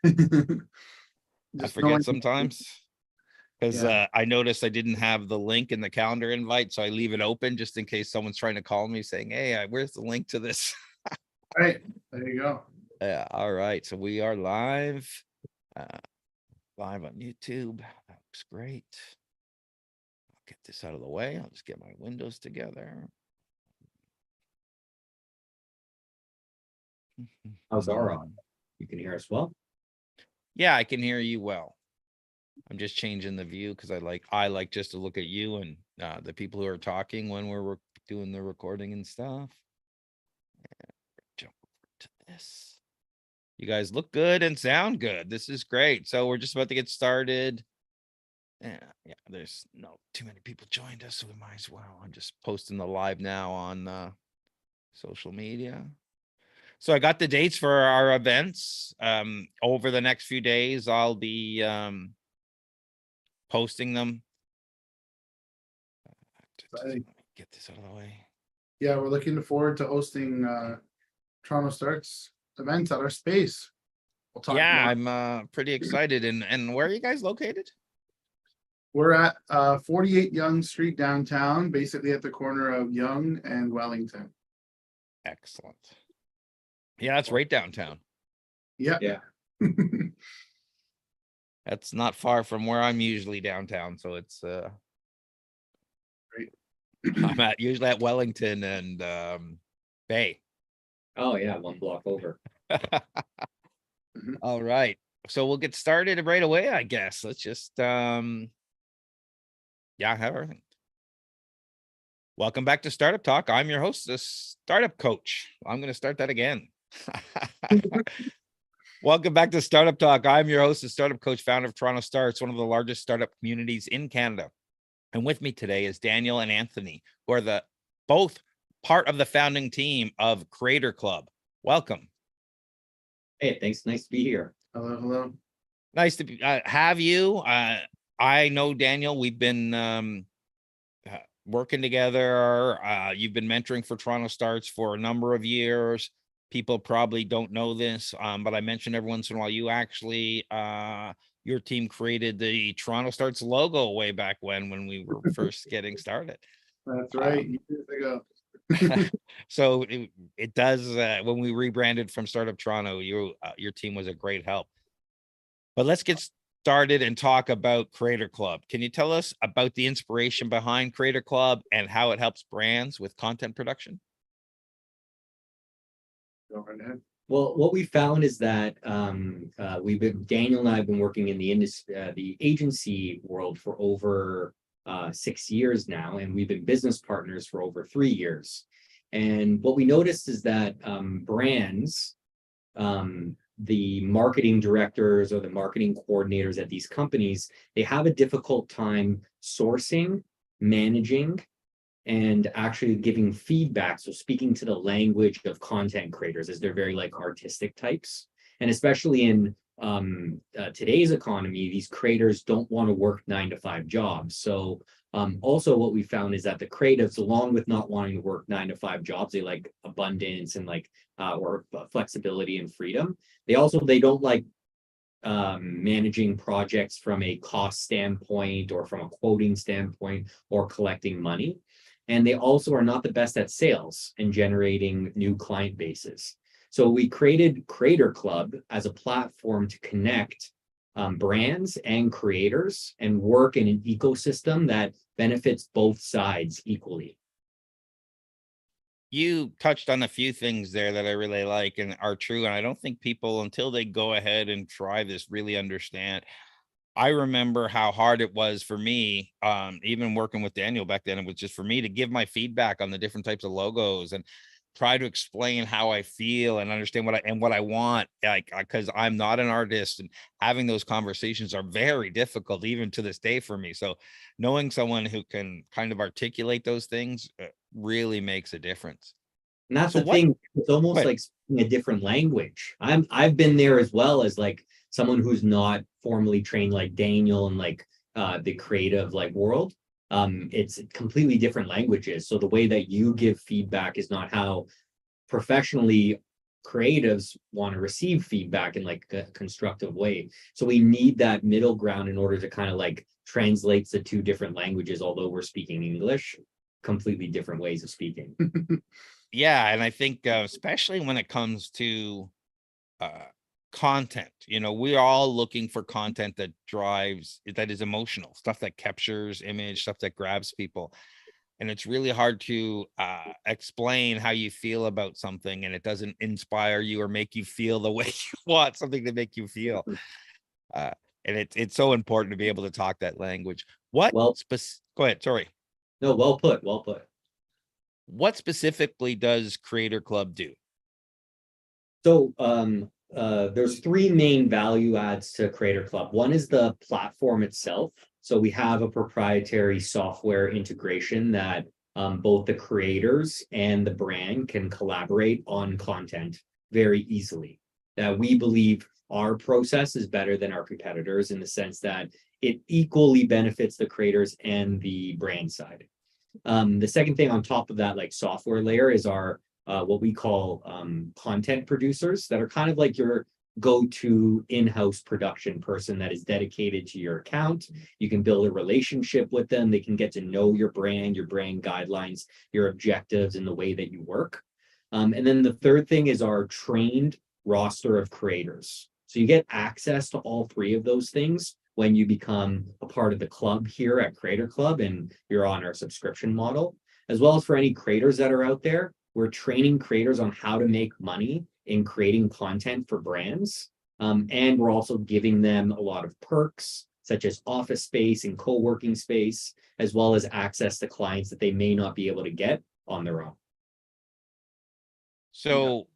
I forget sometimes because Yeah. I noticed I didn't have the link in the calendar invite, so I leave it open just in case someone's trying to call me saying, "Hey, where's the link to this?" Right, there you go. Yeah, all right. So we are live, uh, live on YouTube. That looks great. I'll get this out of the way. I'll just get my windows together. How's our audio? You can hear us well? Yeah, I can hear you well. I'm just changing the view because I like just to look at you and the people who are talking when we're doing the recording and stuff. And jump over to this. You guys look good and sound good. This is great. So we're just about to get started. Yeah, there's no too many people joined us, so we might as well. I'm just posting the live now on social media. So I got the dates for our events. Over the next few days, I'll be posting them. Let me get this out of the way. Yeah, we're looking forward to hosting Toronto Starts events at our space. We'll talk Yeah, more. I'm pretty excited. And where are you guys located? We're at 48 Yonge Street downtown, basically at the corner of Yonge and Wellington. Excellent. Yeah, that's right downtown. Yeah. Yeah. That's not far from where I'm usually downtown, so it's Great. I'm usually at Wellington and Bay. Oh yeah, one block over. All right. So we'll get started right away, I guess. Let's just have everything. Welcome back to Startup Talk. I'm your host, the Startup Coach. I'm going to start that again. Welcome back to Startup Talk. I'm your host, the Startup Coach, founder of Toronto Starts, one of the largest startup communities in Canada. And with me today is Daniel and Anthony, who are both part of the founding team of CreatorClub. Welcome. Hey, thanks. Nice to be here. Hello, hello. Nice to have you. I know Daniel. We've been working together. You've been mentoring for Toronto Starts for a number of years. People probably don't know this, but I mention every once in a while, you actually, your team created the Toronto Starts logo way back when we were first getting started. That's right. Years ago. So it does, when we rebranded from Startup Toronto, your team was a great help. But let's get started and talk about CreatorClub. Can you tell us about the inspiration behind CreatorClub and how it helps brands with content production? Go right ahead. Well, what we found is that Daniel and I have been working in the industry, the agency world for over 6 years now, and we've been business partners for over 3 years. And what we noticed is that brands, the marketing directors or the marketing coordinators at these companies, they have a difficult time sourcing, managing, and actually giving feedback. So speaking to the language of content creators, as they're very like artistic types. And especially in today's economy, these creators don't want to work 9-to-5 jobs. So also what we found is that the creatives, along with not wanting to work 9-to-5 jobs, they like abundance and like or flexibility and freedom. They don't like managing projects from a cost standpoint or from a quoting standpoint or collecting money. And they also are not the best at sales and generating new client bases. So we created CreatorClub as a platform to connect brands and creators and work in an ecosystem that benefits both sides equally. You touched on a few things there that I really like and are true. And I don't think people, until they go ahead and try this, really understand. I remember how hard it was for me, even working with Daniel back then. It was just for me to give my feedback on the different types of logos and try to explain how I feel and understand what I want, like, because I'm not an artist, and having those conversations are very difficult even to this day for me. So knowing someone who can kind of articulate those things really makes a difference. And that's the thing. It's almost like speaking a different language. I've been there as well as like someone who's not formally trained like Daniel and like the creative like world. It's completely different languages. So the way that you give feedback is not how professionally creatives want to receive feedback in like a constructive way. So we need that middle ground in order to kind of like translate the two different languages, although we're speaking English, completely different ways of speaking. Yeah, and I think especially when it comes to content, we're all looking for content that is emotional, stuff that captures image, stuff that grabs people. And it's really hard to explain how you feel about something and it doesn't inspire you or make you feel the way you want something to make you feel. And it's so important to be able to talk that language. Go ahead, sorry. No, well put. What specifically does CreatorClub do? So there's three main value adds to CreatorClub. One is the platform itself. So we have a proprietary software integration that both the creators and the brand can collaborate on content very easily. That we believe our process is better than our competitors in the sense that it equally benefits the creators and the brand side. The second thing on top of that, like software layer, is our what we call content producers that are kind of like your go-to in-house production person that is dedicated to your account. You can build a relationship with them. They can get to know your brand guidelines, your objectives, and the way that you work. And then the third thing is our trained roster of creators. So you get access to all three of those things when you become a part of the club here at CreatorClub and you're on our subscription model, as well as for any creators that are out there. We're training creators on how to make money in creating content for brands. And we're also giving them a lot of perks, such as office space and co-working space, as well as access to clients that they may not be able to get on their own. So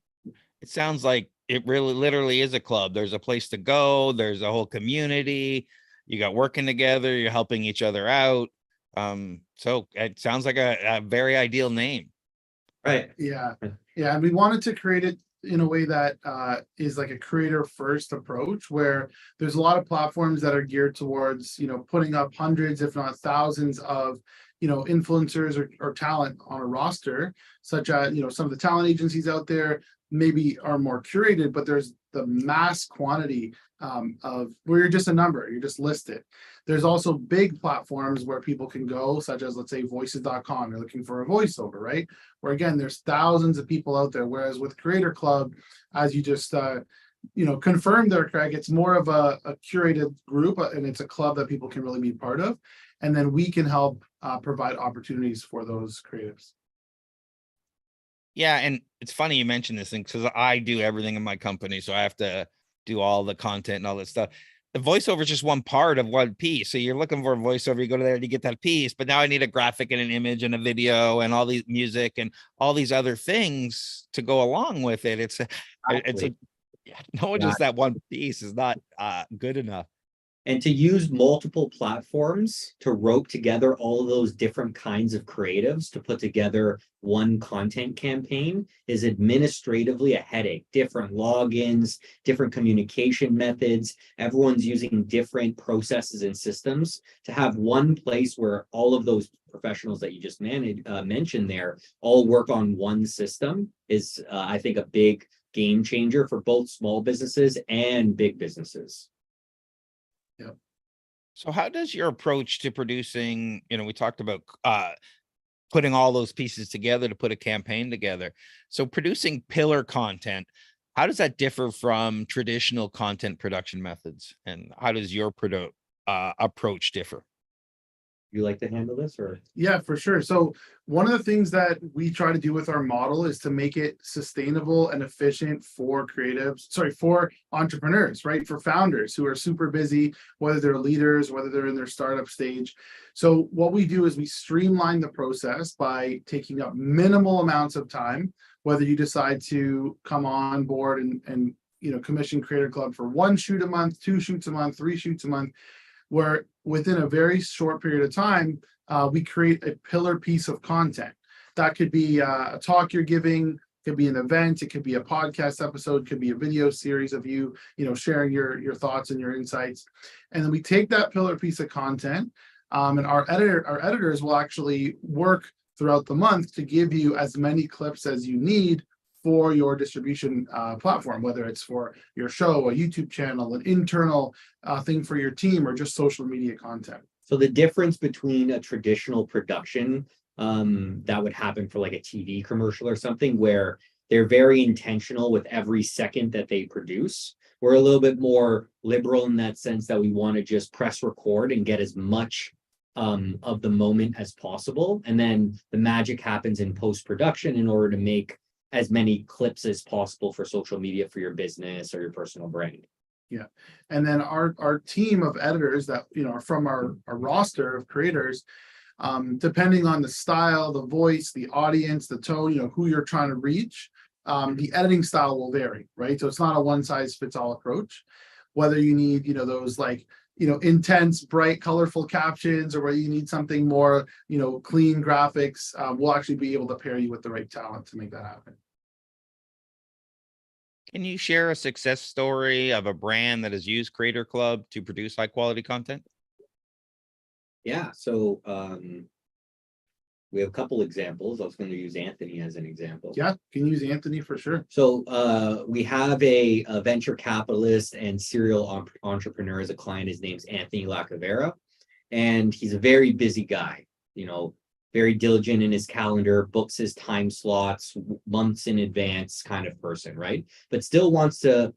it sounds like it really literally is a club. There's a place to go. There's a whole community. You got working together. You're helping each other out. So it sounds like a very ideal name. Right. Yeah. And we wanted to create it in a way that is like a creator first approach, where there's a lot of platforms that are geared towards, putting up hundreds, if not thousands of, influencers or talent on a roster, such as, some of the talent agencies out there maybe are more curated, but there's the mass quantity of where you're just a number, you're just listed. There's also big platforms where people can go, such as, let's say, voices.com. You're looking for a voiceover, right? Where again, there's thousands of people out there. Whereas with CreatorClub, as you just confirmed there, Craig, it's more of a curated group, and it's a club that people can really be part of. And then we can help provide opportunities for those creatives. Yeah, and it's funny you mentioned this thing because I do everything in my company, so I have to do all the content and all that stuff. The voiceover is just one part of one piece. So you're looking for a voiceover, you go to there and you get that piece, but now I need a graphic and an image and a video and all these music and all these other things to go along with it. Just that one piece is not good enough. And to use multiple platforms to rope together all of those different kinds of creatives to put together one content campaign is administratively a headache. Different logins, different communication methods. Everyone's using different processes and systems. To have one place where all of those professionals that you just mentioned there all work on one system is, I think, a big game changer for both small businesses and big businesses. Yep. So how does your approach to producing, we talked about putting all those pieces together to put a campaign together. So producing pillar content, how does that differ from traditional content production methods? And how does your approach differ? You like to handle this, or? Yeah, for sure. So one of the things that we try to do with our model is to make it sustainable and efficient for for entrepreneurs, right? For founders who are super busy, whether they're leaders, whether they're in their startup stage. So what we do is we streamline the process by taking up minimal amounts of time, whether you decide to come on board and commission CreatorClub for 1 shoot a month, 2 shoots a month, 3 shoots a month, where within a very short period of time, we create a pillar piece of content. That could be a talk you're giving, could be an event, it could be a podcast episode, could be a video series of you, sharing your thoughts and your insights. And then we take that pillar piece of content, and our editors will actually work throughout the month to give you as many clips as you need for your distribution platform, whether it's for your show, a YouTube channel, an internal thing for your team, or just social media content. So the difference between a traditional production that would happen for like a TV commercial or something, where they're very intentional with every second that they produce. We're a little bit more liberal in that sense that we want to just press record and get as much of the moment as possible. And then the magic happens in post-production in order to make as many clips as possible for social media for your business or your personal brand. Yeah. And then our team of editors that, you know, are from our roster of creators, depending on the style, the voice, the audience, the tone, you know, who you're trying to reach, the editing style will vary, right? So it's not a one size fits all approach. Whether you need, you know, those like, you know, intense, bright, colorful captions, or whether you need something more, you know, clean graphics, we'll actually be able to pair you with the right talent to make that happen. Can you share a success story of a brand that has used CreatorClub to produce high quality content? Yeah, so we have a couple examples. I was going to use Anthony as an example. Yeah, can use Anthony for sure. So we have a venture capitalist and serial entrepreneur as a client. His name's Anthony Lacavera, and he's a very busy guy, you know, very diligent in his calendar, books his time slots months in advance kind of person, right? But still wants to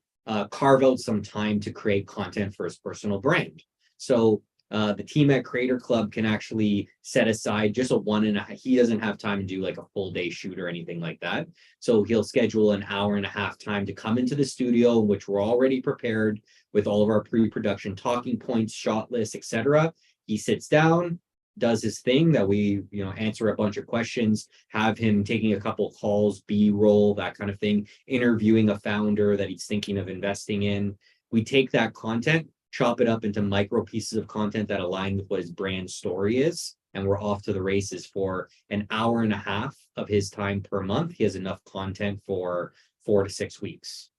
carve out some time to create content for his personal brand. So the team at CreatorClub can actually set aside just a 1.5. He doesn't have time to do like a full day shoot or anything like that. So he'll schedule an 1.5 hour time to come into the studio, which we're already prepared with all of our pre-production talking points, shot lists, etc. He sits down, does his thing that we, you know, answer a bunch of questions, have him taking a couple calls, B-roll, that kind of thing, interviewing a founder that he's thinking of investing in. We take that content, chop it up into micro pieces of content that align with what his brand story is, and we're off to the races. For an 1.5 hours of his time per month, he has enough content for 4 to 6 weeks.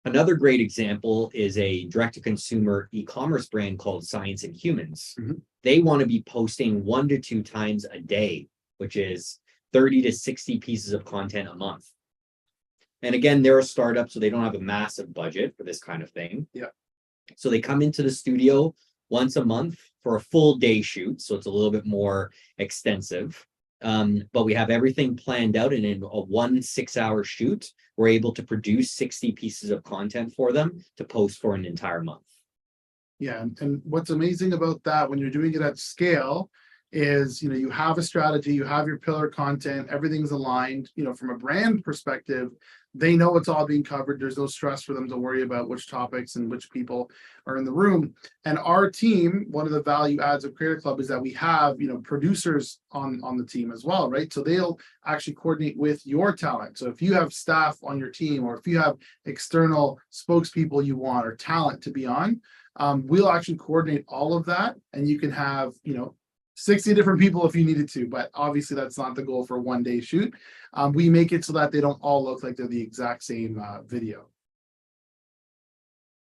Another great example is a direct-to-consumer e-commerce brand called Science and Humans. They want to be posting 1 to 2 times a day, which is 30 to 60 pieces of content a month. And again, they're a startup, so they don't have a massive budget for this kind of thing. Yeah. So they come into the studio once a month for a full day shoot. So it's a little bit more extensive. But we have everything planned out, and in a 1 6-hour shoot, we're able to produce 60 pieces of content for them to post for an entire month. Yeah, and what's amazing about that when you're doing it at scale is, you know, you have a strategy, you have your pillar content, everything's aligned. You know, from a brand perspective, they know it's all being covered. There's no stress for them to worry about which topics and which people are in the room. And our team, one of the value adds of CreatorClub is that we have, you know, producers on the team as well, right? So they'll actually coordinate with your talent. So if you have staff on your team, or if you have external spokespeople you want or talent to be on, we'll actually coordinate all of that, and you can have, you know, 60 different people if you needed to, but obviously that's not the goal for a 1-day shoot. We make it so that they don't all look like they're the exact same video.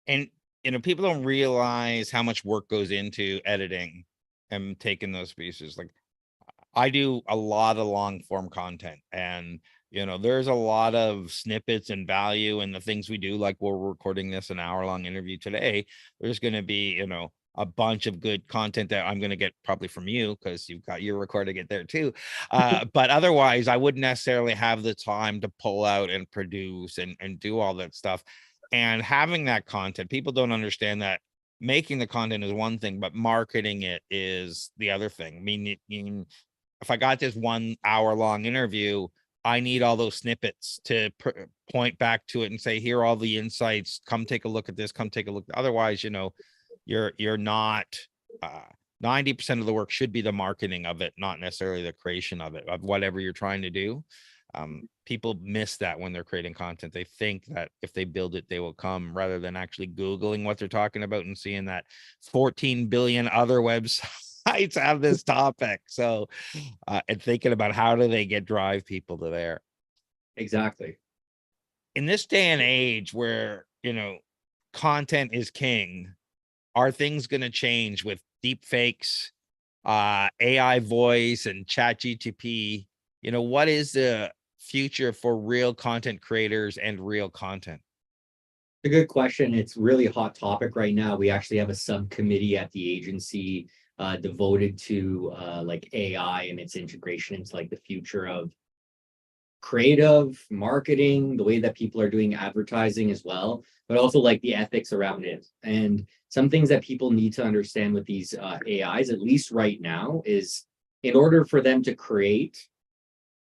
And, you know, people don't realize how much work goes into editing and taking those pieces. Like, I do a lot of long form content, and, you know, there's a lot of snippets and value in the things we do. Like, we're recording this an hour-long interview today. There's going to be, you know, a bunch of good content that I'm going to get probably from you, because you're recording it there too. But otherwise, I wouldn't necessarily have the time to pull out and produce and do all that stuff. And having that content, people don't understand that making the content is one thing, but marketing it is the other thing. I mean, if I got this 1 hour-long interview, I need all those snippets to point back to it and say, here are all the insights. Come take a look at this. Come take a look. Otherwise, you know, you're not 90% of the work should be the marketing of it, not necessarily the creation of it, of whatever you're trying to do. People miss that when they're creating content. They think that if they build it, they will come, rather than actually Googling what they're talking about and seeing that 14 billion other websites have this topic. So, and thinking about how do they drive people to there. Exactly. In this day and age where, you know, content is king, are things going to change with deep fakes, AI voice, and chat GTP? You know, what is the future for real content creators and real content? A good question. It's really a hot topic right now. We actually have a subcommittee at the agency devoted to like AI and its integration into like the future of creative marketing, the way that people are doing advertising as well, but also like the ethics around it. And some things that people need to understand with these AIs, at least right now, is in order for them to create,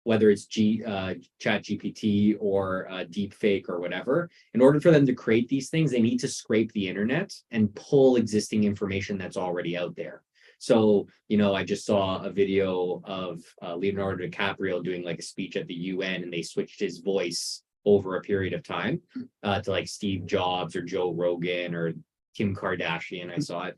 whether it's chat GPT or deep fake or whatever, in order for them to create these things, they need to scrape the internet and pull existing information that's already out there. So, you know, I just saw a video of Leonardo DiCaprio doing like a speech at the UN, and they switched his voice over a period of time to like Steve Jobs or Joe Rogan or Kim Kardashian. I saw it.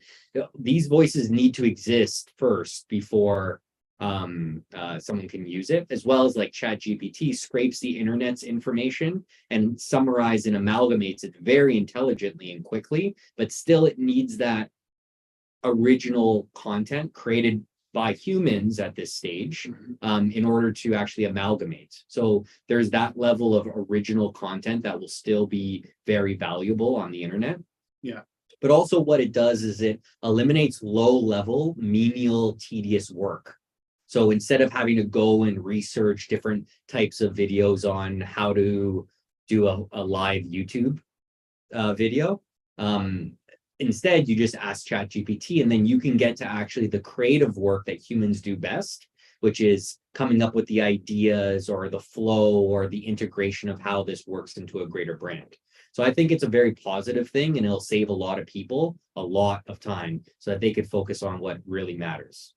These voices need to exist first before someone can use it, as well as like chat GPT scrapes the internet's information and summarizes and amalgamates it very intelligently and quickly, but still it needs that original content created by humans at this stage in order to actually amalgamate. So there's that level of original content that will still be very valuable on the internet. Yeah. But also what it does is it eliminates low level, menial, tedious work. So instead of having to go and research different types of videos on how to do a live YouTube video, instead you just ask ChatGPT, and then you can get to actually the creative work that humans do best, which is coming up with the ideas or the flow or the integration of how this works into a greater brand. So I think it's a very positive thing, and it'll save a lot of people a lot of time so that they could focus on what really matters.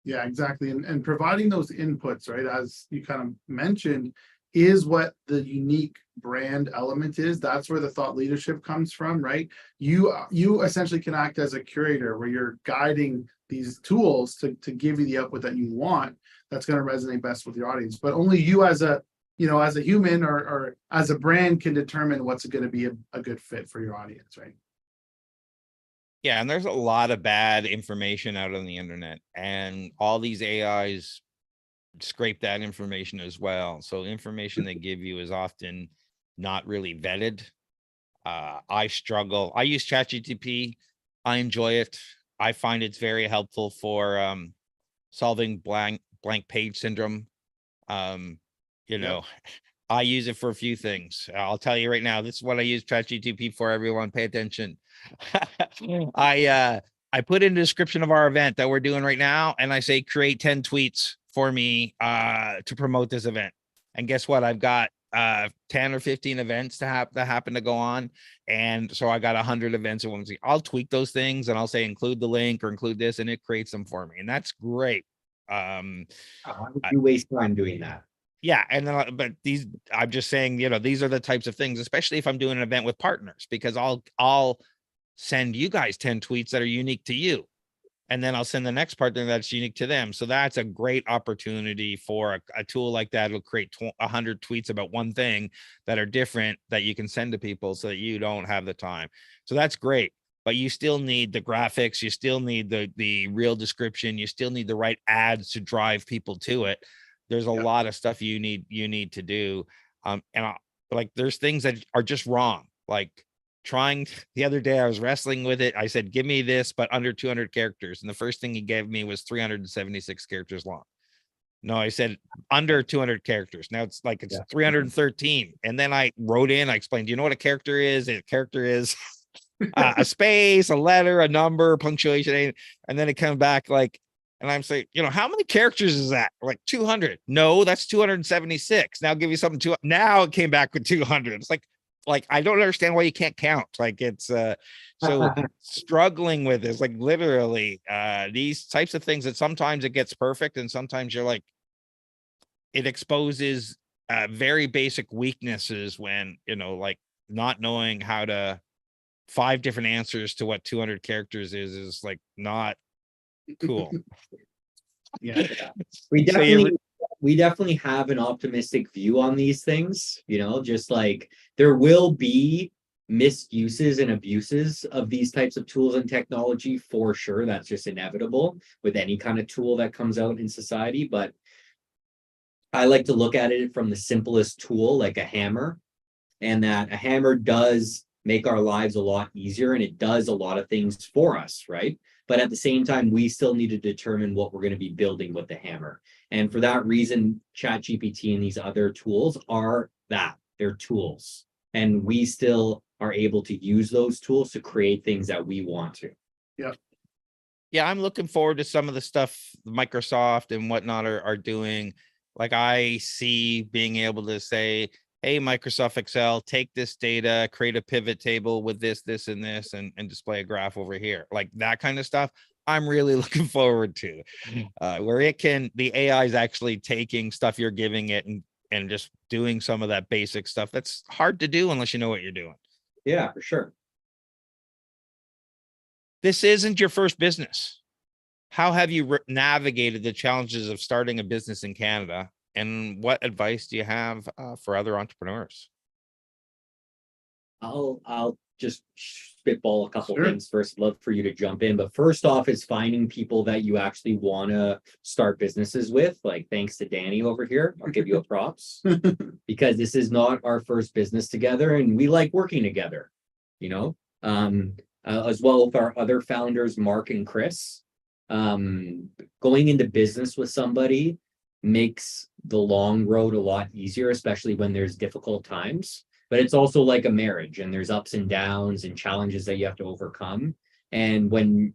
Yeah, exactly. And providing those inputs, right, as you kind of mentioned, is what the unique brand element is. That's where the thought leadership comes from, right? You essentially can act as a curator where you're guiding these tools to give you the output that you want. That's going to resonate best with your audience. But only you as a, you know, as a human or as a brand can determine what's going to be a good fit for your audience, right? Yeah, and there's a lot of bad information out on the internet, and all these AIs scrape that information as well. So information they give you is often not really vetted. I struggle. I use ChatGPT. I enjoy it. I find it's very helpful for solving blank page syndrome. You know, I use it for a few things. I'll tell you right now, this is what I use ChatGPT for. Everyone pay attention. I put in the description of our event that we're doing right now, and I say create 10 tweets for me to promote this event. And guess what? I've got 10 or 15 events that happen to go on, and so I got 100 events at once. I'll tweak those things and I'll say include the link or include this, and it creates them for me, and that's great. Why would you waste time doing that? Yeah, and then but these, I'm just saying, you know, these are the types of things, especially if I'm doing an event with partners, because I'll send you guys 10 tweets that are unique to you, and then I'll send the next partner that's unique to them. So that's a great opportunity for a tool like that. It'll create 100 tweets about one thing that are different that you can send to people so that you don't have the time. So that's great. But you still need the graphics, you still need the real description, you still need the right ads to drive people to it. There's a lot of stuff you need to do. Like there's things that are just wrong. Like trying the other day, I was wrestling with it. I said, give me this, but under 200 characters. And the first thing he gave me was 376 characters long. No, I said under 200 characters. Now it's 313. And then I wrote in, I explained, do you know what a character is? A character is a space, a letter, a number, punctuation. And then it comes back like, and I'm saying, you know, how many characters is that? Like 200. No, that's 276. Now I'll give you something now it came back with 200. It's like I don't understand why you can't count. Like it's so struggling with this, like literally these types of things that sometimes it gets perfect, and sometimes you're like, it exposes very basic weaknesses when, you know, like not knowing how to 5 different answers to what 200 characters is like not cool. Yeah. We definitely have an optimistic view on these things, you know, just like there will be misuses and abuses of these types of tools and technology for sure. That's just inevitable with any kind of tool that comes out in society. But I like to look at it from the simplest tool, like a hammer, and that a hammer does make our lives a lot easier and it does a lot of things for us, right? But at the same time, we still need to determine what we're going to be building with the hammer. And for that reason, ChatGPT and these other tools are that, they're tools. And we still are able to use those tools to create things that we want to. Yeah, I'm looking forward to some of the stuff Microsoft and whatnot are doing. Like I see being able to say, hey, Microsoft Excel, take this data, create a pivot table with this, this, and this, and display a graph over here. Like that kind of stuff. I'm really looking forward to where the AI is actually taking stuff you're giving it and just doing some of that basic stuff. That's hard to do unless you know what you're doing. Yeah, for sure. This isn't your first business. How have you navigated the challenges of starting a business in Canada? And what advice do you have for other entrepreneurs? I'll just spitball a couple Sure. things first. Love for you to jump in, but first off is finding people that you actually want to start businesses with. Like, thanks to Danny over here, I'll give you a props because this is not our first business together, and we like working together. You know, as well with our other founders, Mark and Chris. Going into business with somebody makes the long road a lot easier, especially when there's difficult times. But it's also like a marriage, and there's ups and downs and challenges that you have to overcome. And when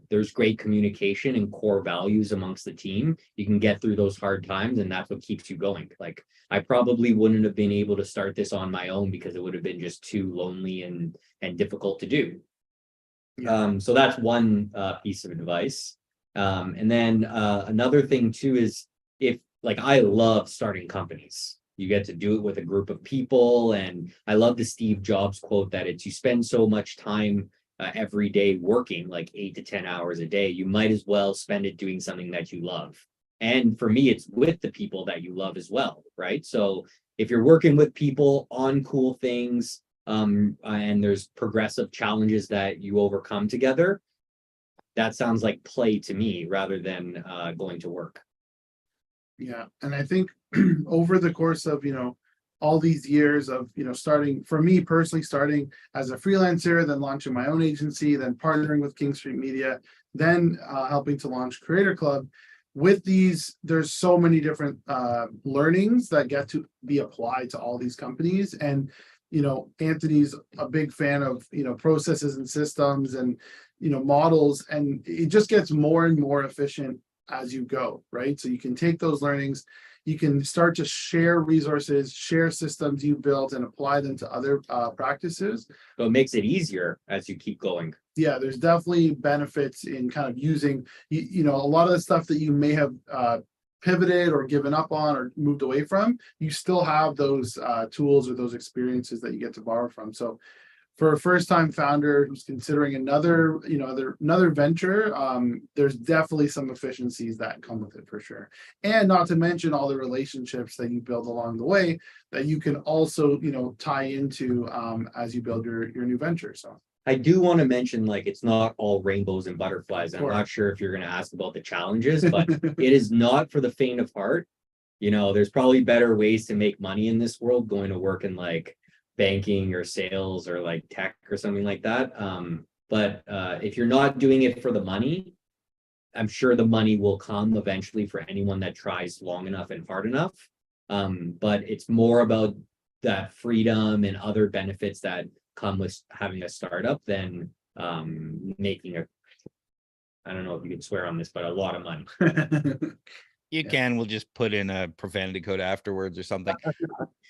there's great communication and core values amongst the team, you can get through those hard times, and that's what keeps you going. Like, I probably wouldn't have been able to start this on my own because it would have been just too lonely and difficult to do. So that's one piece of advice. And then another thing too is, if like, I love starting companies. You get to do it with a group of people. And I love the Steve Jobs quote that it's, you spend so much time every day working, like 8 to 10 hours a day, you might as well spend it doing something that you love. And for me, it's with the people that you love as well, right? So if you're working with people on cool things, and there's progressive challenges that you overcome together, that sounds like play to me rather than going to work. Yeah, and I think over the course of, all these years of, starting, for me personally, starting as a freelancer, then launching my own agency, then partnering with King Street Media, then helping to launch CreatorClub. With these, there's so many different learnings that get to be applied to all these companies. And, Anthony's a big fan of, processes and systems and, models, and it just gets more and more efficient as you go, right? So you can take those learnings, you can start to share resources, share systems you built, and apply them to other practices. So it makes it easier as you keep going. Yeah, there's definitely benefits in kind of using, a lot of the stuff that you may have pivoted or given up on or moved away from, you still have those tools or those experiences that you get to borrow from. So for a first-time founder who's considering another venture, there's definitely some efficiencies that come with it for sure. And not to mention all the relationships that you build along the way that you can also, tie into as you build your new venture. So I do want to mention, like, it's not all rainbows and butterflies. I'm not sure if you're going to ask about the challenges, but it is not for the faint of heart. There's probably better ways to make money in this world, going to work in like banking or sales or like tech or something like that. But if you're not doing it for the money, I'm sure the money will come eventually for anyone that tries long enough and hard enough. But it's more about that freedom and other benefits that come with having a startup than making I don't know if you can swear on this, but a lot of money. You can, we'll just put in a profanity code afterwards or something.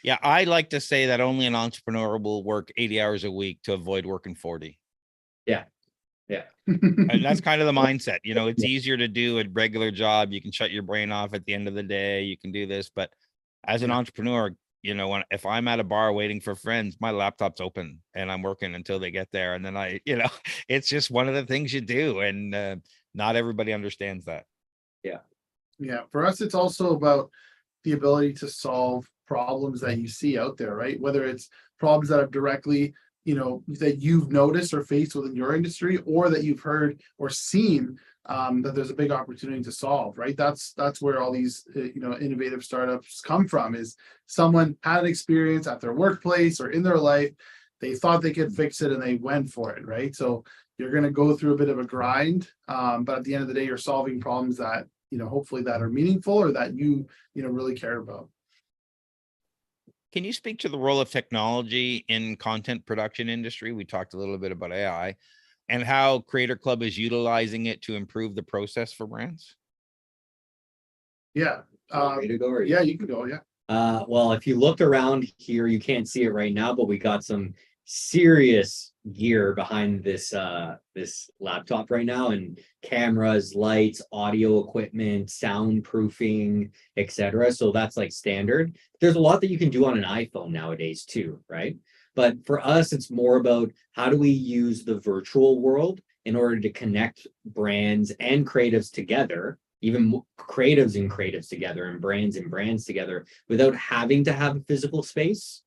Yeah, I like to say that only an entrepreneur will work 80 hours a week to avoid working 40. Yeah. And that's kind of the mindset. It's easier to do a regular job. You can shut your brain off at the end of the day. You can do this. But as an entrepreneur, if I'm at a bar waiting for friends, my laptop's open and I'm working until they get there. And then it's just one of the things you do. And not everybody understands that. Yeah, for us, it's also about the ability to solve problems that you see out there, right? Whether it's problems that have directly that you've noticed or faced within your industry, or that you've heard or seen that there's a big opportunity to solve, right? That's where all these innovative startups come from, is someone had an experience at their workplace or in their life, they thought they could fix it and they went for it, right? So you're going to go through a bit of a grind, but at the end of the day, you're solving problems that hopefully that are meaningful or that you really care about. Can you speak to the role of technology in content production industry? We talked a little bit about AI and how Creator Club is utilizing it to improve the process for brands. Yeah. Ready to go, or Yeah, you can go. Yeah. Well, if you look around here, you can't see it right now, but we got some serious gear behind this this laptop right now, and cameras, lights, audio equipment, soundproofing, etc. So that's like standard. There's a lot that you can do on an iPhone nowadays too, right? But for us, it's more about how do we use the virtual world in order to connect brands and creatives together, even creatives and creatives together, and brands together, without having to have a physical space.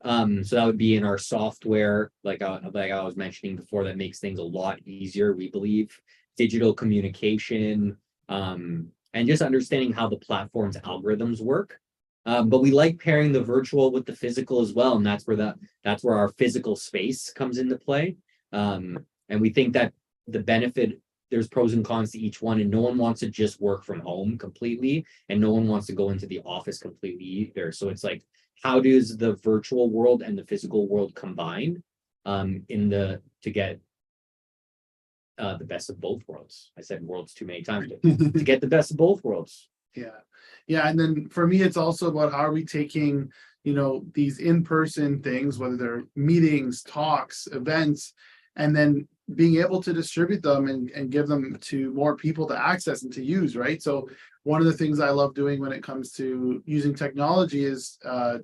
So that would be in our software, like I was mentioning before, that makes things a lot easier, we believe. Digital communication, and just understanding how the platform's algorithms work. But we like pairing the virtual with the physical as well, and that's where our physical space comes into play. And we think that the benefit, there's pros and cons to each one, and no one wants to just work from home completely, and no one wants to go into the office completely either. So it's like, how does the virtual world and the physical world combine to get the best of both worlds? I said worlds too many times, but to get the best of both worlds. Yeah. And then for me, it's also about how are we taking, these in-person things, whether they're meetings, talks, events, and then being able to distribute them and give them to more people to access and to use, right? So one of the things I love doing when it comes to using technology is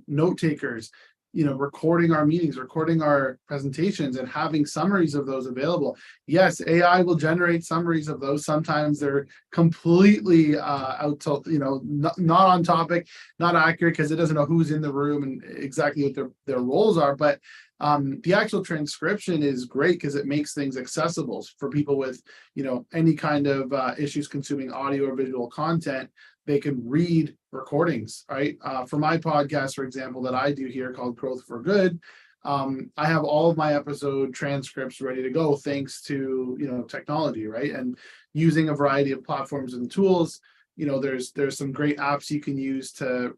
note takers, recording our meetings, recording our presentations, and having summaries of those available. Yes, AI will generate summaries of those. Sometimes they're completely out to, not on topic, not accurate, because it doesn't know who's in the room and exactly what their roles are. But the actual transcription is great because it makes things accessible for people with, any kind of issues consuming audio or visual content. They can read recordings, right? For my podcast, for example, that I do here called Growth for Good, I have all of my episode transcripts ready to go thanks to, technology, right? And using a variety of platforms and tools, there's some great apps you can use to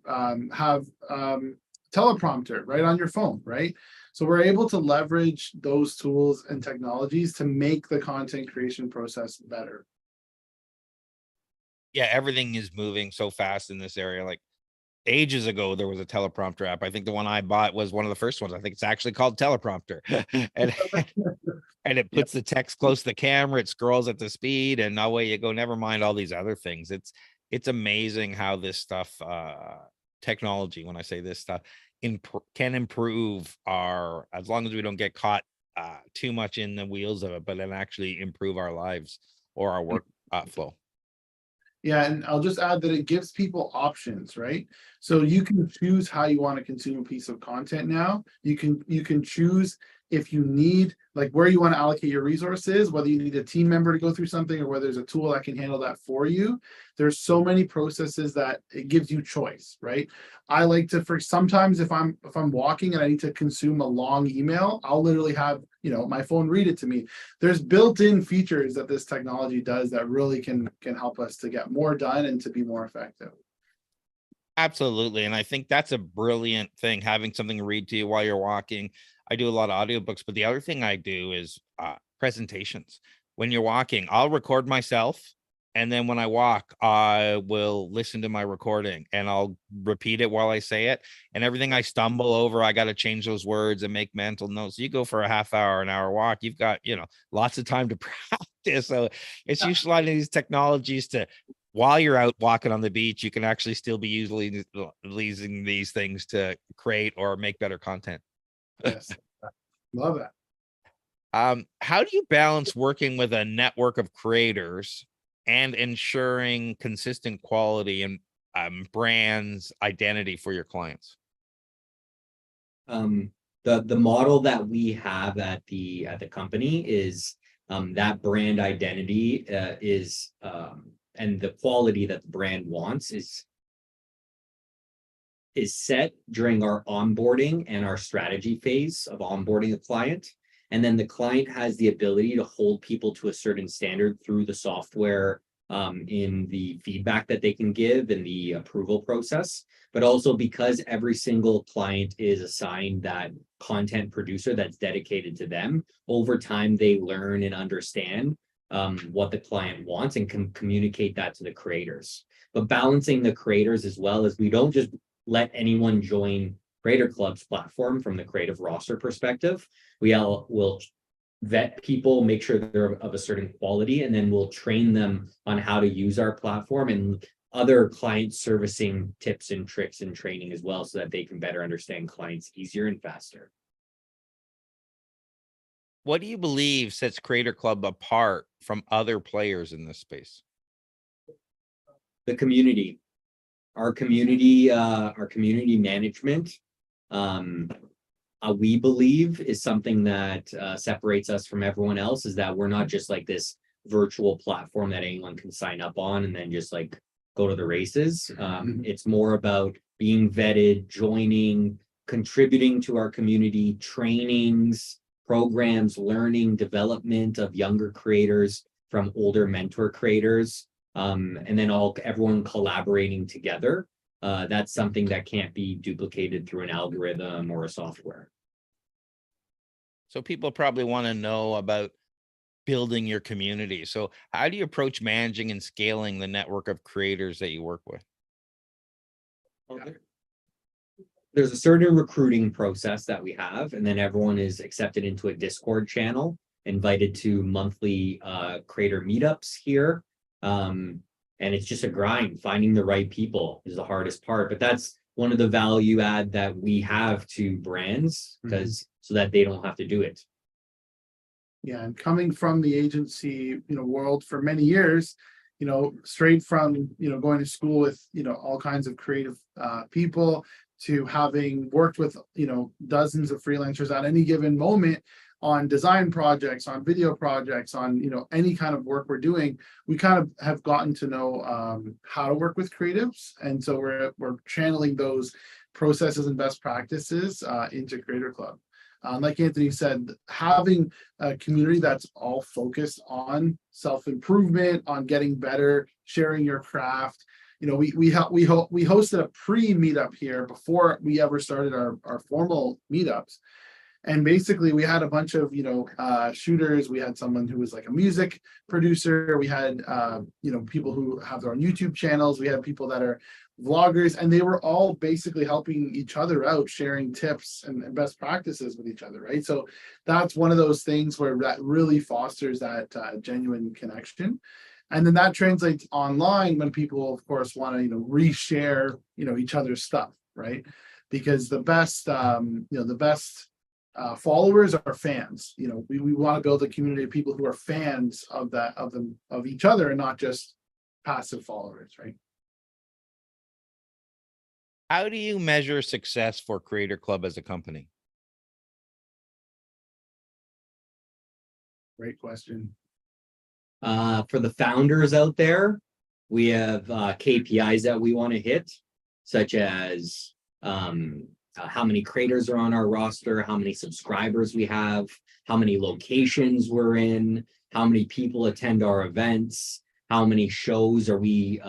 have teleprompter right on your phone, right? So we're able to leverage those tools and technologies to make the content creation process better. Yeah, everything is moving so fast in this area. Like ages ago, there was a teleprompter app. I think the one I bought was one of the first ones. I think it's actually called Teleprompter. and it puts the text close to the camera, it scrolls at the speed, and away you go. Never mind all these other things. It's amazing how this stuff, technology, when I say this stuff, can improve our, as long as we don't get caught too much in the wheels of it, but then actually improve our lives or our work flow. Yeah, and I'll just add that it gives people options, right? So you can choose how you want to consume a piece of content now. You can choose if you need, like, where you want to allocate your resources, whether you need a team member to go through something or whether there's a tool that can handle that for you. There's so many processes that it gives you choice, right? I like to, for sometimes if I'm walking and I need to consume a long email, I'll literally have, my phone read it to me. There's built-in features that this technology does that really can help us to get more done and to be more effective. Absolutely. And I think that's a brilliant thing, having something read to you while you're walking. I do a lot of audiobooks, but the other thing I do is presentations. When you're walking, I'll record myself. And then when I walk, I will listen to my recording and I'll repeat it while I say it. And everything I stumble over, I got to change those words and make mental notes. You go for a half hour, an hour walk, you've got, lots of time to practice. So it's utilizing these technologies to, while you're out walking on the beach, you can actually still be using these things to create or make better content. Yes, love that. How do you balance working with a network of creators and ensuring consistent quality and brands identity for your clients? The The model that we have at the company is that brand identity is and the quality that the brand wants is set during our onboarding and our strategy phase of onboarding a client. And then the client has the ability to hold people to a certain standard through the software, in the feedback that they can give in the approval process. But also because every single client is assigned that content producer that's dedicated to them, over time they learn and understand what the client wants and can communicate that to the creators. But balancing the creators as well, as we don't just let anyone join CreatorClub's platform from the creative roster perspective. Will vet people, make sure they're of a certain quality, and then we'll train them on how to use our platform and other client servicing tips and tricks and training as well, so that they can better understand clients easier and faster. What do you believe sets Creator Club apart from other players in this space? The community. Our community management, we believe is something that separates us from everyone else, is that we're not just like this virtual platform that anyone can sign up on and then just like go to the races. It's more about being vetted, joining, contributing to our community, trainings, programs, learning, development of younger creators from older mentor creators. And then everyone collaborating together. That's something that can't be duplicated through an algorithm or a software. So people probably want to know about building your community. So how do you approach managing and scaling the network of creators that you work with? There's a certain recruiting process that we have, and then everyone is accepted into a Discord channel, invited to monthly creator meetups here. And it's just a grind. Finding the right people is the hardest part, but that's one of the value add that we have to brands, because so that they don't have to do it. Yeah, and coming from the agency, world for many years, straight from, going to school with, all kinds of creative people, to having worked with, dozens of freelancers at any given moment on design projects, on video projects, on, any kind of work we're doing, we kind of have gotten to know how to work with creatives. And so we're channeling those processes and best practices into Creator Club. Like Anthony said, having a community that's all focused on self-improvement, on getting better, sharing your craft. We hosted a pre-meetup here before we ever started our formal meetups. And basically we had a bunch of, shooters. We had someone who was like a music producer. We had, people who have their own YouTube channels. We had people that are vloggers, and they were all basically helping each other out, sharing tips and best practices with each other, right? So that's one of those things where that really fosters that genuine connection. And then that translates online when people, of course, want to, reshare, each other's stuff, right? Because the best, followers are fans. We want to build a community of people who are fans of each other, and not just passive followers, right? How do you measure success for Creator Club as a company? Great question. For the founders out there, we have KPIs that we want to hit, such as how many creators are on our roster, how many subscribers we have, how many locations we're in, how many people attend our events, how many shows are we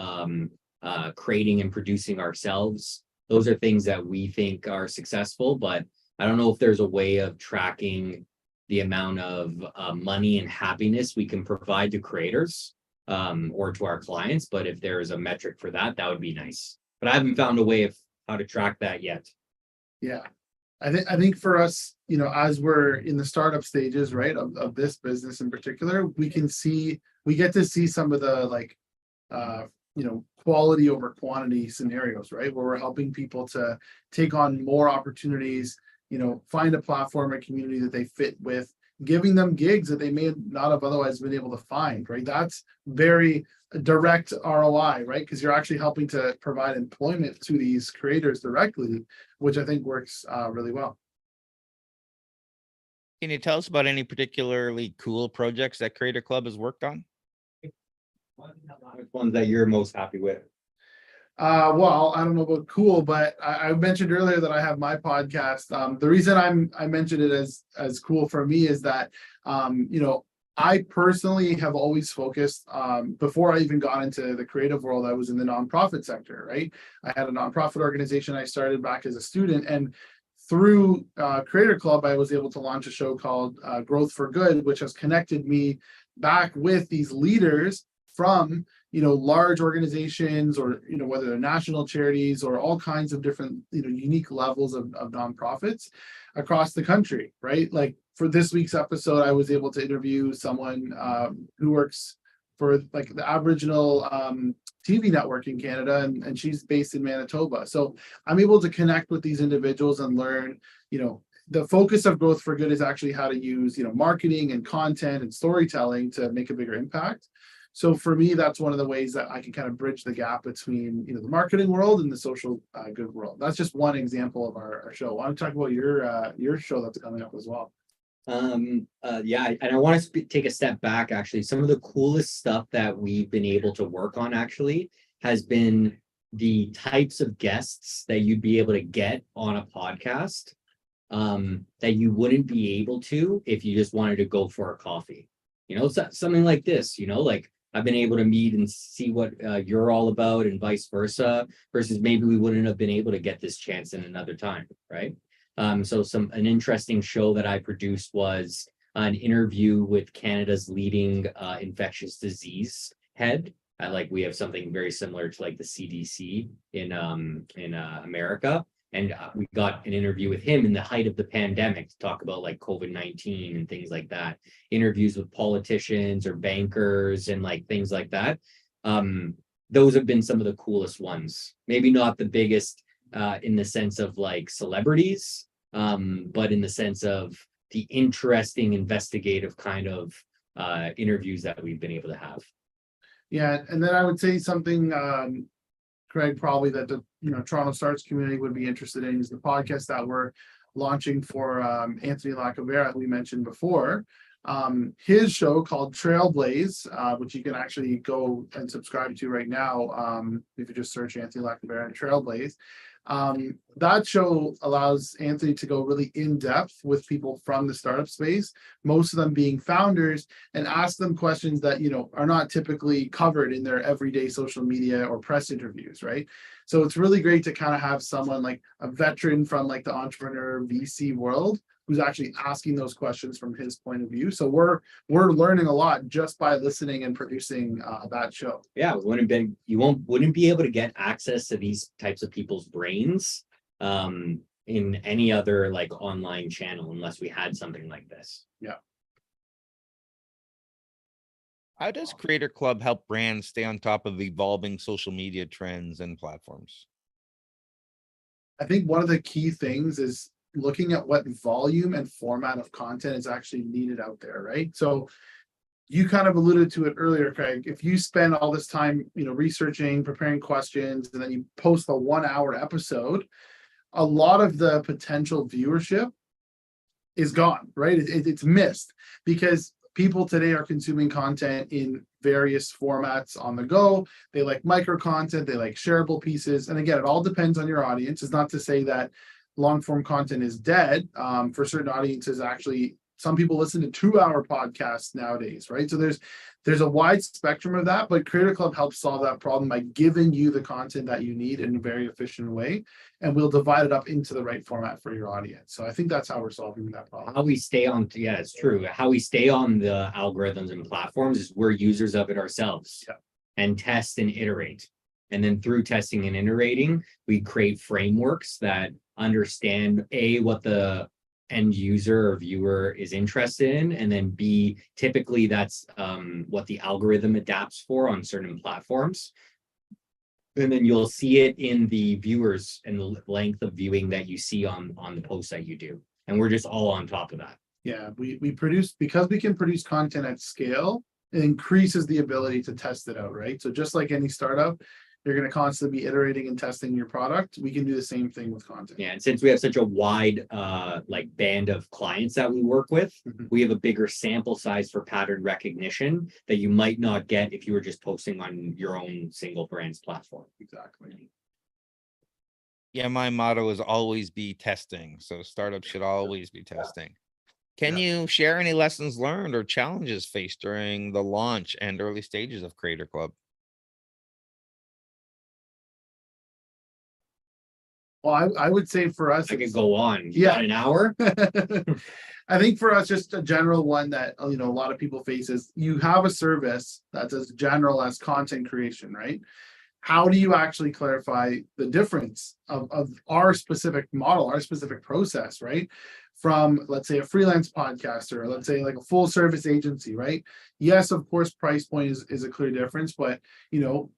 creating and producing ourselves. Those are things that we think are successful, but I don't know if there's a way of tracking the amount of money and happiness we can provide to creators or to our clients. But if there's a metric for that, that would be nice. But I haven't found a way of how to track that yet. Yeah, I think for us, as we're in the startup stages, right, of this business in particular, we get to see some of the quality over quantity scenarios, right, where we're helping people to take on more opportunities, find a platform, a community that they fit with, giving them gigs that they may not have otherwise been able to find, right? That's very direct ROI, right? Because you're actually helping to provide employment to these creators directly, which I think works really well. Can you tell us about any particularly cool projects that Creator Club has worked on? Which ones that you're most happy with? Well, I don't know about cool, but I mentioned earlier that I have my podcast. The reason I mentioned it as cool for me is that you know, I personally have always focused before I even got into the creative world, I was in the nonprofit sector, right? I had a nonprofit organization I started back as a student, and through Creator Club, I was able to launch a show called Growth for Good, which has connected me back with these leaders from, you know, large organizations, or, you know, whether they're national charities or all kinds of different, you know, unique levels of nonprofits across the country, right? Like for this week's episode, I was able to interview someone who works for like the Aboriginal TV network in Canada, and she's based in Manitoba. So I'm able to connect with these individuals and learn, you know, the focus of Growth for Good is actually how to use, you know, marketing and content and storytelling to make a bigger impact. So for me, that's one of the ways that I can kind of bridge the gap between, you know, the marketing world and the social good world. That's just one example of our show. Why don't you talk about your show that's coming up as well? Yeah, and I want to take a step back. Actually, some of the coolest stuff that we've been able to work on actually has been the types of guests that you'd be able to get on a podcast that you wouldn't be able to if you just wanted to go for a coffee. You know, something like this, you know, like I've been able to meet and see what you're all about and vice versa, versus maybe we wouldn't have been able to get this chance in another time, right? So an interesting show that I produced was an interview with Canada's leading infectious disease head. We have something very similar to like the CDC in America. And we got an interview with him in the height of the pandemic to talk about like COVID-19 and things like that. Interviews with politicians or bankers and like things like that. Those have been some of the coolest ones. Maybe not the biggest in the sense of like celebrities, but in the sense of the interesting investigative kind of interviews that we've been able to have. Yeah, and then I would say something, Craig, probably that the, you know, Toronto Starts community would be interested in is the podcast that we're launching for Anthony Lacavera, we mentioned before. His show called Trailblaze, which you can actually go and subscribe to right now if you just search Anthony Lacavera and Trailblaze. That show allows Anthony to go really in depth with people from the startup space, most of them being founders, and ask them questions that, you know, are not typically covered in their everyday social media or press interviews, right? So it's really great to kind of have someone like a veteran from like the entrepreneur VC world who's actually asking those questions from his point of view. So we're learning a lot just by listening and producing that show. Yeah, wouldn't be able to get access to these types of people's brains in any other like online channel unless we had something like this. Yeah. How does Creator Club help brands stay on top of evolving social media trends and platforms? I think one of the key things is looking at what volume and format of content is actually needed out there, right? So you kind of alluded to it earlier, Craig. If you spend all this time, you know, researching, preparing questions, and then you post a 1-hour episode, a lot of the potential viewership is gone, right? It's missed because people today are consuming content in various formats on the go. They like micro content, they like shareable pieces. And again, it all depends on your audience. It's not to say that long form content is dead. For certain audiences, actually, some people listen to 2-hour podcasts nowadays, right? So there's a wide spectrum of that, but Creator Club helps solve that problem by giving you the content that you need in a very efficient way, and we'll divide it up into the right format for your audience. So I think that's how we're solving that problem. How we stay on, yeah, it's true. How we stay on the algorithms and platforms is we're users of it ourselves, yeah, and test and iterate. And then through testing and iterating, we create frameworks that understand A, what the end user or viewer is interested in, and then B, typically that's what the algorithm adapts for on certain platforms. And then you'll see it in the viewers and the length of viewing that you see on the posts that you do. And we're just all on top of that. Yeah, we produce, because we can produce content at scale, it increases the ability to test it out, right? So just like any startup, You're going to constantly be iterating and testing your product. We can do the same thing with content. Yeah, and since we have such a wide like band of clients that we work with, Mhm. we have a bigger sample size for pattern recognition that you might not get if you were just posting on your own single brand's platform. Exactly. Yeah, my motto is always be testing. So startups should always be testing. Can you share any lessons learned or challenges faced during the launch and early stages of Creator Club? Well, I would say for us, I could it's- go on. You Yeah. got an hour? I think for us, just a general one that, a lot of people face is you have a service that's as general as content creation, right? How do you actually clarify the difference of our specific model, our specific process, right? From, let's say, a freelance podcaster, or let's say like a full service agency, right? Yes, of course, price point is a clear difference, but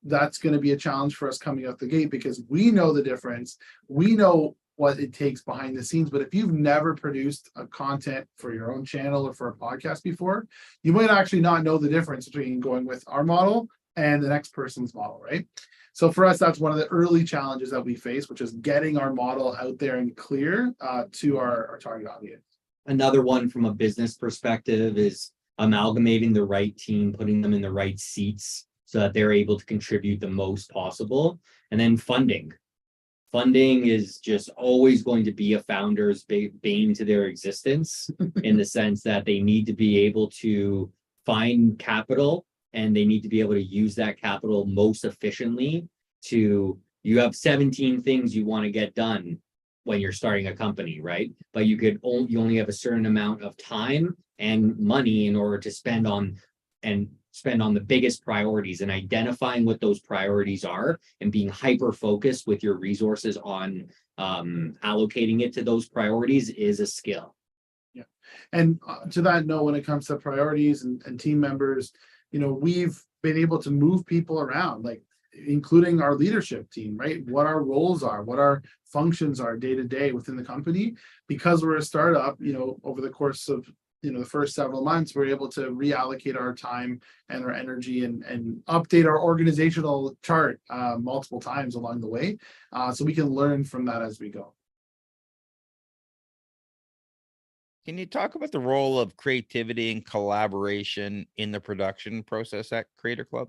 that's going to be a challenge for us coming out the gate because we know the difference. We know what it takes behind the scenes. But if you've never produced a content for your own channel or for a podcast before, you might actually not know the difference between going with our model and the next person's model, right? So for us, that's one of the early challenges that we face, which is getting our model out there and clear to our target audience. Another one from a business perspective is amalgamating the right team, putting them in the right seats so that they're able to contribute the most possible. And then funding. Funding is just always going to be a founder's bane to their existence in the sense that they need to be able to find capital and they need to be able to use that capital most efficiently you have 17 things you want to get done when you're starting a company, right? But you only have a certain amount of time and money in order to spend on the biggest priorities, and identifying what those priorities are and being hyper focused with your resources on allocating it to those priorities is a skill. Yeah. And to that note, when it comes to priorities and team members, we've been able to move people around, like including our leadership team, right? What our roles are, what our functions are day to day within the company. Because we're a startup, over the course of the first several months, we're able to reallocate our time and our energy and update our organizational chart multiple times along the way, so we can learn from that as we go. Can you talk about the role of creativity and collaboration in the production process at Creator Club?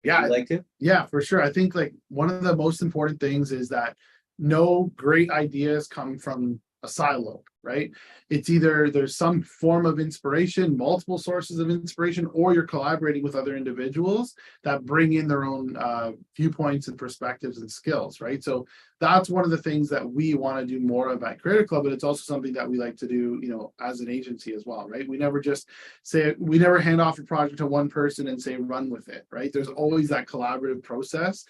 Yeah, Would you like to? yeah, for sure. I think like one of the most important things is that no great ideas come from a silo, right? It's either there's some form of inspiration, multiple sources of inspiration, or you're collaborating with other individuals that bring in their own viewpoints and perspectives and skills, right? So that's one of the things that we want to do more of at Creator Club, but it's also something that we like to do, as an agency as well, right? We never hand off a project to one person and say, run with it, right? There's always that collaborative process.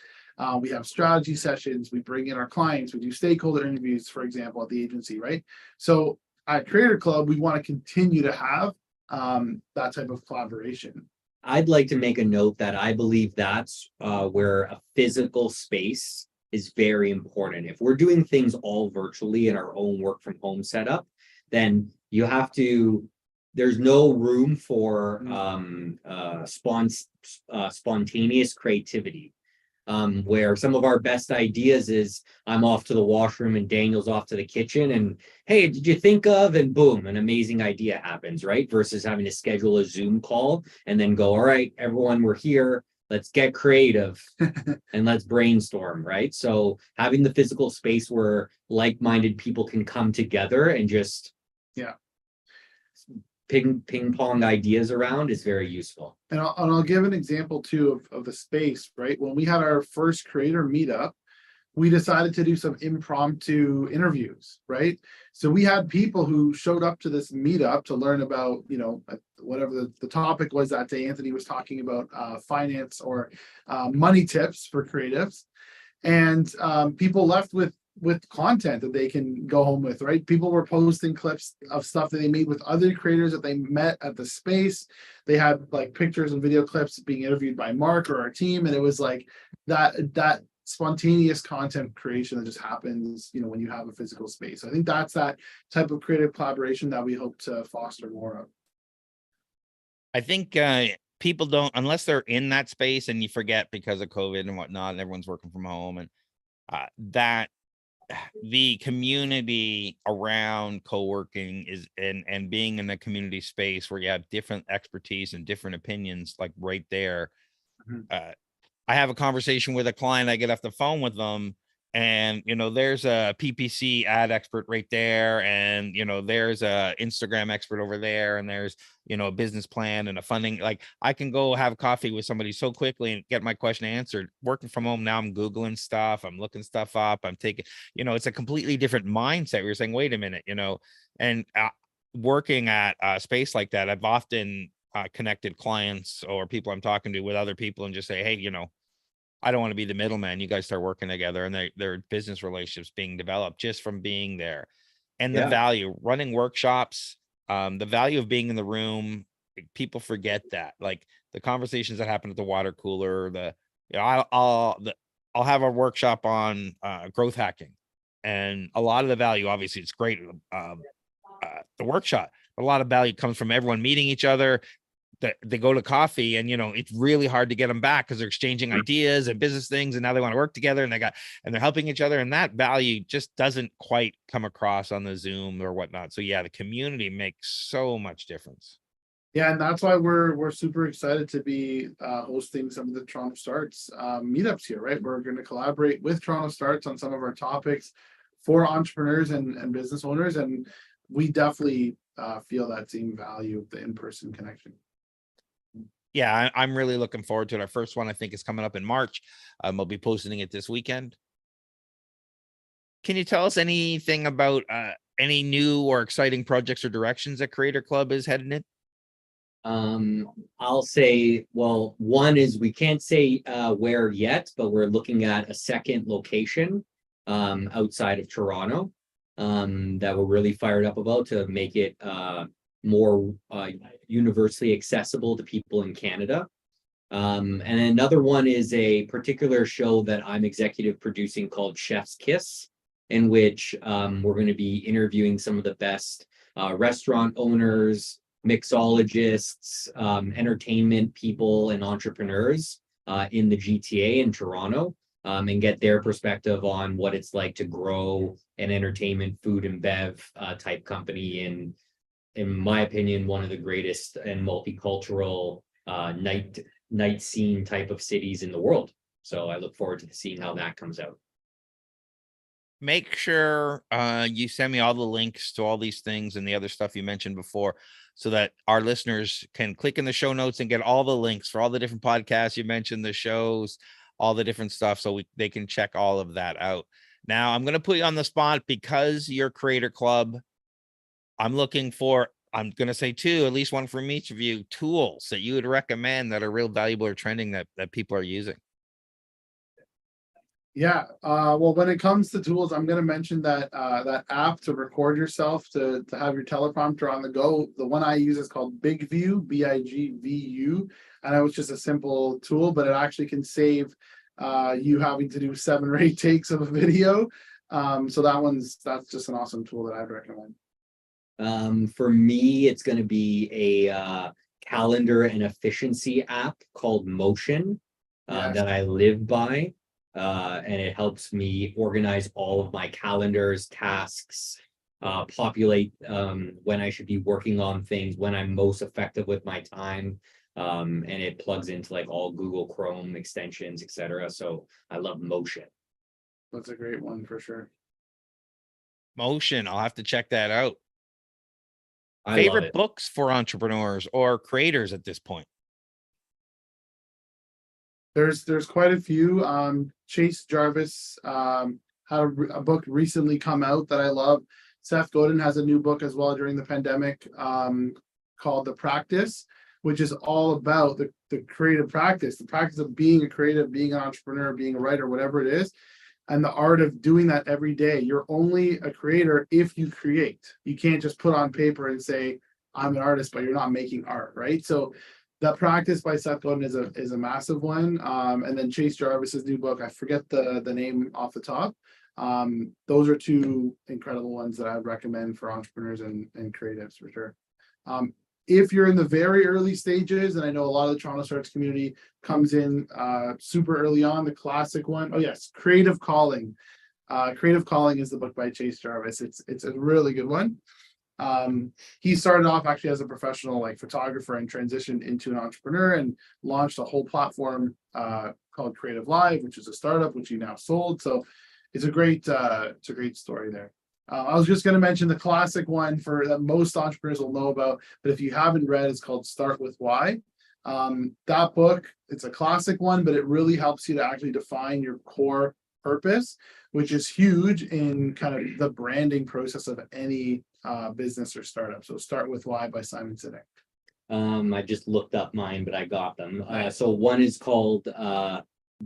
We have strategy sessions, we bring in our clients, we do stakeholder interviews, for example, at the agency, right? So at Creator Club, we want to continue to have that type of collaboration. I'd like to make a note that I believe that's where a physical space is very important. If we're doing things all virtually in our own work from home setup, then there's no room for spontaneous creativity. Where some of our best ideas is I'm off to the washroom and Daniel's off to the kitchen and hey, did you think of, and boom, an amazing idea happens, right? Versus having to schedule a Zoom call and then go, all right, everyone, we're here. Let's get creative and let's brainstorm, right? So having the physical space where like-minded people can come together and just ping pong ideas around is very useful. And I'll give an example too of the space, right? When we had our first creator meetup, we decided to do some impromptu interviews, right? So we had people who showed up to this meetup to learn about, whatever the topic was that day. Anthony was talking about finance or money tips for creatives. And people left with content that they can go home with, right? People were posting clips of stuff that they made with other creators that they met at the space. They had like pictures and video clips being interviewed by Mark or our team. And it was like that spontaneous content creation that just happens, when you have a physical space. I think that's that type of creative collaboration that we hope to foster more of. I think people don't, unless they're in that space, and you forget because of COVID and whatnot, and everyone's working from home, and that the community around co-working is and being in the community space where you have different expertise and different opinions, like right there. Mhm. I have a conversation with a client, I get off the phone with them, and there's a PPC ad expert right there, and there's a Instagram expert over there, and there's a business plan and a funding. Like, I can go have coffee with somebody so quickly and get my question answered. Working from home now, I'm Googling stuff, I'm looking stuff up, I'm taking, it's a completely different mindset where you're saying, wait a minute, and working at a space like that, I've often connected clients or people I'm talking to with other people and just say, hey, I don't want to be the middleman. You guys start working together, and their business relationships being developed just from being there. And the Yeah. value value workshops, the value of being in the room, people forget that. Like the conversations that happen at the water cooler, I'll have a workshop on growth hacking, and a lot of the value, obviously it's great. The workshop, a lot of value comes from everyone meeting each other. They go to coffee, and it's really hard to get them back because they're exchanging ideas and business things, and now they want to work together, and they're helping each other, and that value just doesn't quite come across on the Zoom or whatnot. So yeah, the community makes so much difference. Yeah, and that's why we're super excited to be hosting some of the Toronto Starts meetups here, right? We're going to collaborate with Toronto Starts on some of our topics for entrepreneurs and business owners, and we definitely feel that same value of the in-person connection. Yeah, I'm really looking forward to it. Our first one, I think, is coming up in March. We'll be posting it this weekend. Can you tell us anything about any new or exciting projects or directions that Creator Club is heading in? I'll say, well, one is we can't say where yet, but we're looking at a second location outside of Toronto that we're really fired up about to make it more universally accessible to people in Canada. And another one is a particular show that I'm executive producing called Chef's Kiss, in which we're going to be interviewing some of the best restaurant owners, mixologists, entertainment people, and entrepreneurs in the GTA in Toronto, and get their perspective on what it's like to grow an entertainment, food and bev type company in my opinion, one of the greatest and multicultural night scene type of cities in the world. So I look forward to seeing how that comes out. Make sure you send me all the links to all these things and the other stuff you mentioned before, so that our listeners can click in the show notes and get all the links for all the different podcasts you mentioned, the shows, all the different stuff, so they can check all of that out. Now, I'm going to put you on the spot because you're Creator Club. I'm going to say two, at least one from each of you, tools that you would recommend that are real valuable or trending that people are using. Yeah, well, when it comes to tools, I'm going to mention that that app to record yourself to have your teleprompter on the go. The one I use is called BigView, BIGVU, and it was just a simple tool, but it actually can save you having to do 7 or 8 takes of a video. So that's just an awesome tool that I'd recommend. For me, it's going to be a calendar and efficiency app called Motion Yes. that I live by. And it helps me organize all of my calendars, tasks, populate when I should be working on things, when I'm most effective with my time. And it plugs into like all Google Chrome extensions, etc. So I love Motion. That's a great one for sure. Motion, I'll have to check that out. I love it. Favorite books for entrepreneurs or creators at this point? There's quite a few. Chase Jarvis had a book recently come out that I love. Seth Godin has a new book as well during the pandemic called The Practice, which is all about the creative practice, the practice of being a creative, being an entrepreneur, being a writer, whatever it is, and the art of doing that every day. You're only a creator if you create. You can't just put on paper and say, I'm an artist, but you're not making art, right? So That Practice by Seth Godin is a massive one. And then Chase Jarvis's new book, I forget the name off the top. Those are 2 incredible ones that I'd recommend for entrepreneurs and creatives for sure. If you're in the very early stages, and I know a lot of the Toronto Startups community comes in super early on, the classic one. Oh yes, Creative Calling. Creative Calling is the book by Chase Jarvis. It's a really good one. He started off actually as a professional like photographer and transitioned into an entrepreneur and launched a whole platform called Creative Live, which is a startup which he now sold. So it's a great story there. I was just going to mention the classic one for that most entrepreneurs will know about, but if you haven't read, it's called Start With Why. That book, it's a classic one, but it really helps you to actually define your core purpose, which is huge in kind of the branding process of any business or startup. So Start With Why by Simon Sinek. I just looked up mine, but I got them. So one is called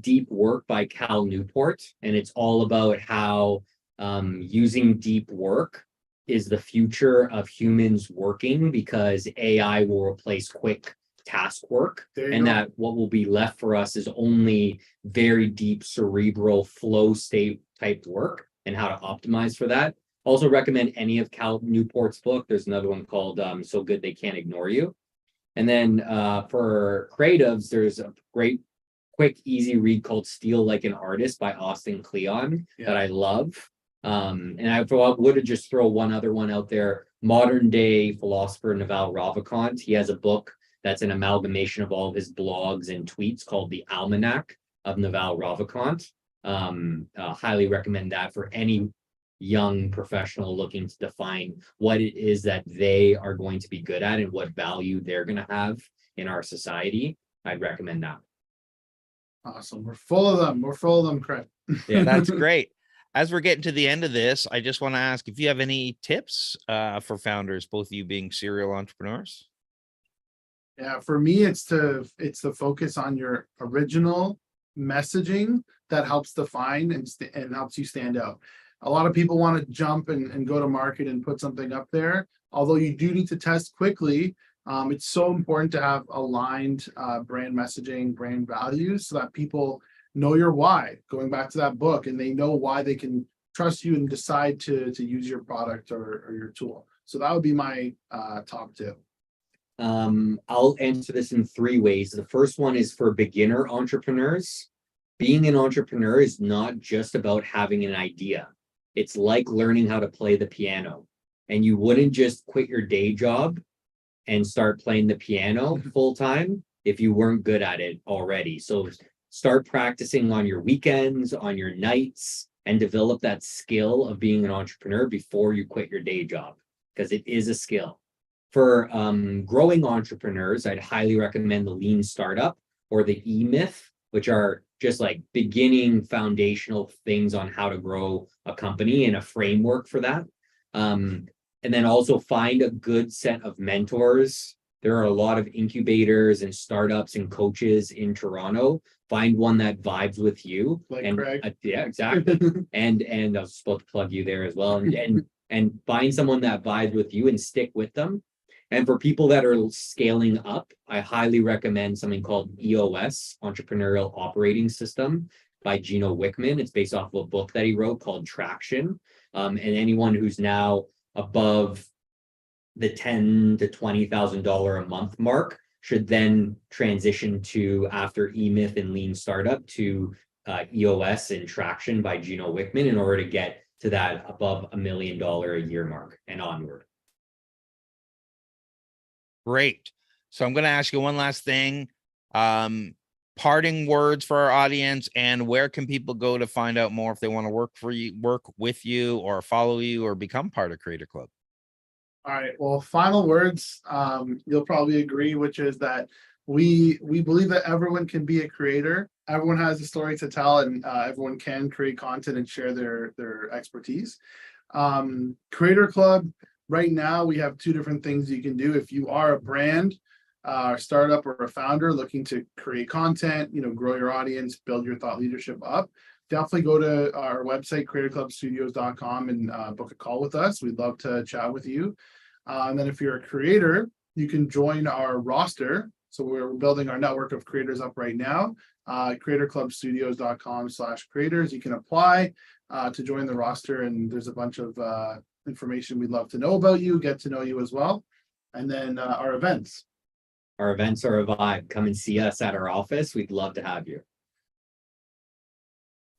Deep Work by Cal Newport, and it's all about how using deep work is the future of humans working, because AI will replace quick task work, and that what will be left for us is only very deep cerebral flow state type work, and how to optimize for that. Also recommend any of Cal Newport's book. There's another one called So Good They Can't Ignore You. And then for creatives, there's a great quick easy read called Steal Like an Artist by Austin Kleon that I love. And I would have just throw one other one out there. Modern day philosopher Naval Ravikant. He has a book that's an amalgamation of all of his blogs and tweets called The Almanac of Naval Ravikant. Highly recommend that for any young professional looking to define what it is that they are going to be good at and what value they're going to have in our society. I'd recommend that. Awesome. We're full of them, Craig. Yeah, that's great. As we're getting to the end of this, I just want to ask if you have any tips for founders, both of you being serial entrepreneurs. Yeah, for me, it's to focus on your original messaging that helps define and helps you stand out. A lot of people want to jump and go to market and put something up there. Although you do need to test quickly, it's so important to have aligned brand messaging, brand values, so that people know your why, going back to that book, and they know why they can trust you and decide to use your product or your tool. So that would be my top tip. I'll answer this in 3 ways. The first one is for beginner entrepreneurs. Being an entrepreneur is not just about having an idea. It's like learning how to play the piano, and you wouldn't just quit your day job and start playing the piano full time if you weren't good at it already. So start practicing on your weekends, on your nights, and develop that skill of being an entrepreneur before you quit your day job, because it is a skill. For growing entrepreneurs, I'd highly recommend the Lean Startup or the E-Myth, which are just like beginning foundational things on how to grow a company and a framework for that. And then also find a good set of mentors. There are a lot of incubators and startups and coaches in Toronto. Find one that vibes with you. Like and Craig. yeah, exactly. and I was supposed to plug you there as well. And find someone that vibes with you and stick with them. And for people that are scaling up, I highly recommend something called EOS, Entrepreneurial Operating System by Gino Wickman. It's based off of a book that he wrote called Traction. And anyone who's now above the $10,000 to $20,000 a month mark should then transition to, after E-Myth and Lean Startup, to EOS and Traction by Gino Wickman in order to get to that above $1 million a year mark and onward. Great. So I'm going to ask you one last thing. Parting words for our audience, and where can people go to find out more if they want to work with you, or follow you, or become part of Creator Club? All right. Well, final words. You'll probably agree, which is that we believe that everyone can be a creator. Everyone has a story to tell, and everyone can create content and share their expertise. Creator Club. Right now, we have 2 different things you can do. If you are a brand, startup, or a founder looking to create content, grow your audience, build your thought leadership up, definitely go to our website, creatorclubstudios.com, and book a call with us. We'd love to chat with you. And then if you're a creator, you can join our roster. So we're building our network of creators up right now. creatorclubstudios.com/creators. You can apply to join the roster, and there's a bunch of information we'd love to know about you, get to know you as well. And then our events. Our events are a vibe. Come and see us at our office. We'd love to have you.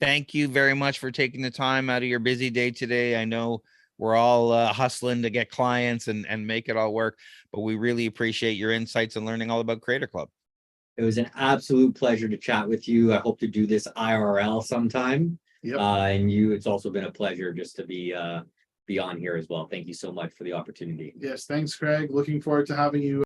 Thank you very much for taking the time out of your busy day today. I know we're all hustling to get clients and make it all work, but we really appreciate your insights and learning all about Creator Club. It was an absolute pleasure to chat with you. I hope to do this IRL sometime. Yep. And it's also been a pleasure just to be on here as well. Thank you so much for the opportunity. Yes, thanks, Craig. Looking forward to having you